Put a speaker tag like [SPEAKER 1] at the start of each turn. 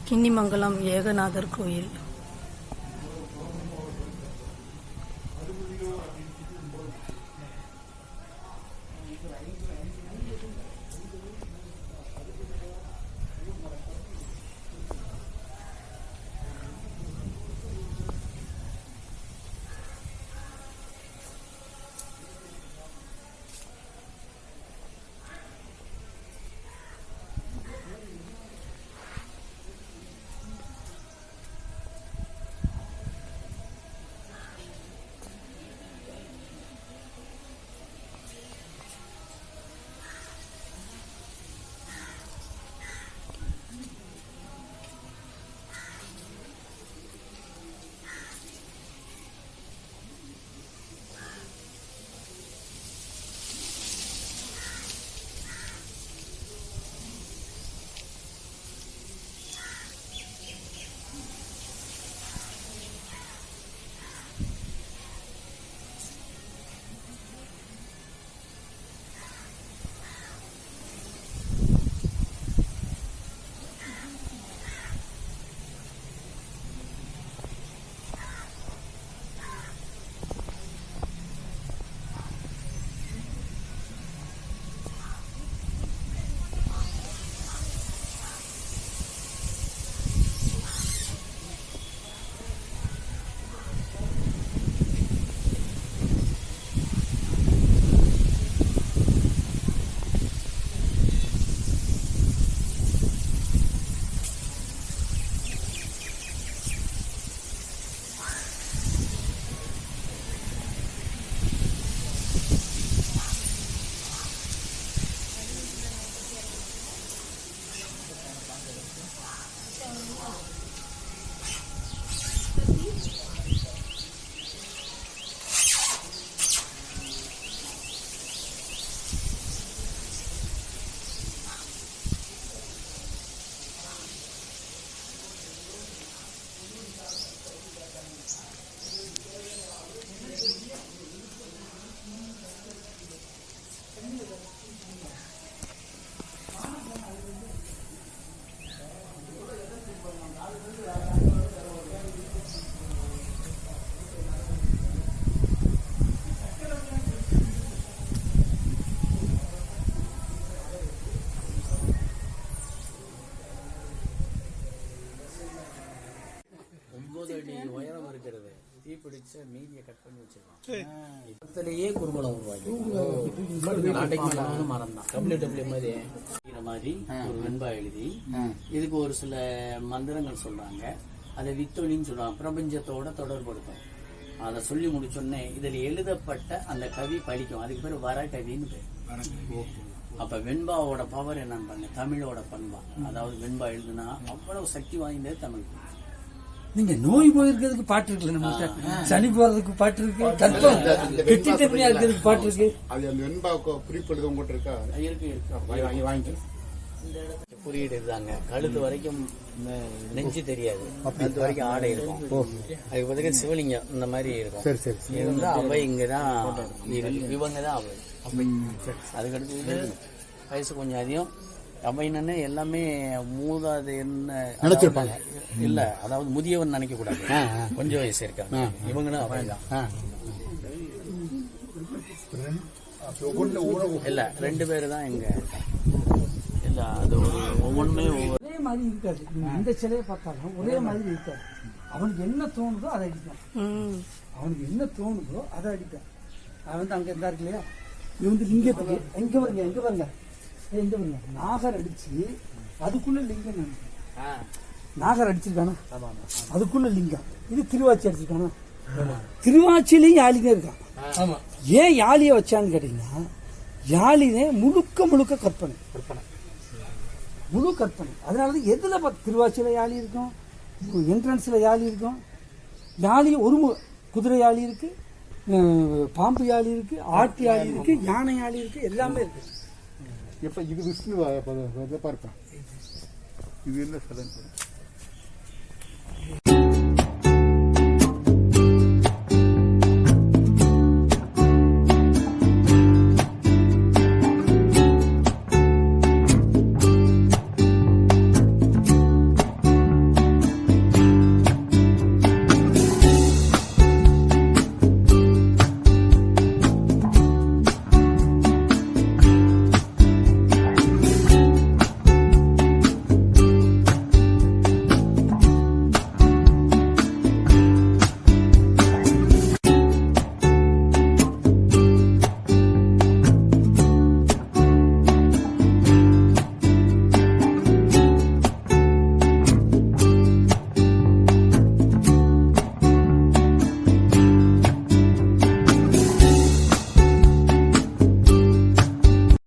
[SPEAKER 1] கிண்ணிமங்கலம் ஏகநாதர் கோயில்.
[SPEAKER 2] உயரம் இருக்கிறது. தீப்பிடிச்ச மீதியை கட் பண்ணி வச்சிருக்கோம். இப்பத்திலேயே குறும்பலம் உருவாக்கி மரம் தான் மாதிரி ஒரு வெண்பா எழுதி இதுக்கு ஒரு சில மந்திரங்கள் சொல்றாங்க. அதை வித்தொலின்னு சொல்லுவாங்க. பிரபஞ்சத்தோட தொடர்படுத்தும். அதை சொல்லி முடிச்சோடனே இதில் எழுதப்பட்ட அந்த கவி பலிக்கும். அதுக்கு பேர் வர கவின்னு பேர். அப்ப வெண்பாவோட பவர் என்னன்னு பாருங்க. தமிழோட பண்பா. அதாவது வெண்பா எழுதுனா அவ்வளவு சக்தி வாய்ந்தது தமிழ்.
[SPEAKER 3] நீங்க நோய் போயிருக்கிறதுக்கு பாட்டு இருக்குல்ல, நம்ம சனி போறதுக்கு பாட்டு இருக்கு, கற்பம் கெட்டி தன்மையா இருக்கிறதுக்கு பாட்டு இருக்கு.
[SPEAKER 4] அது அந்த வெண்பாவுக்கு குறிப்பிடுது உங்ககிட்ட இருக்கா?
[SPEAKER 2] இருக்கு வாங்கி குறியீடு இருந்தாங்க. கழுத்து வரைக்கும் நெஞ்சு தெரியாது. கழுத்து வரைக்கும் ஆடை இருக்கும். அதுக்கு பதிலாக சிவலிங்கம் இந்த மாதிரி இருக்கும். இருந்தா அவை இங்கதான் இவங்கதான் அவை. அதுக்கடுத்து வயசு கொஞ்சம் அதிகம். அவைன்னு எல்லாமே மூதாது என்ன நினைச்சிருப்பாங்க. இல்ல, அதாவது முதியவன் நினைக்க கூடாது. கொஞ்சம் வயசு இருக்காங்க. இவங்களும் அவைதான். இல்ல, 2 பேரு தான் இங்க. இல்ல, அது ஒரு ஒவ்வொன்றுமே
[SPEAKER 3] ஒரே மாதிரி இருக்காது. எந்த சிலையை பார்த்தாலும் ஒரே மாதிரி இருக்காது. அவனுக்கு என்ன தோணுதோ அதை அடிப்பான். அவனுக்கு என்ன தோணுதோ அதை அடிப்பான். அவன் அங்க இருந்தா இருக்கு இல்லையா, இது வந்து லிங்கத்துக்கு எங்க பாருங்க, எங்க பாருங்க, எங்க பாருங்க, நாகர் அடிச்சு அதுக்குள்ள லிங்கம். நாகர் அடிச்சிருக்கானா, அதுக்குள்ள லிங்கம். இது திருவாச்சி அடிச்சிருக்கானா, திருவாச்சிலையும் யாழினே இருக்கான். ஏன் யாழிய வச்சான்னு கேட்டீங்கன்னா, யாழினே முழுக்க கற்பனை, முழு கற்பனை. அதனாலதான் எதுல திருவாச்சியில யாழி இருக்கும், என்ட்ரன்ஸ்ல யாழி இருக்கும். யாழி ஒரு குதிரை யாழி இருக்கு, பாம்பு யாழி இருக்கு, ஆட்டு யாழி இருக்கு, யானை யாழி இருக்கு, எல்லாமே இருக்கு.
[SPEAKER 4] எப்ப இது விஷ்ணு பார்ப்பேன். இது என்ன சொல்ல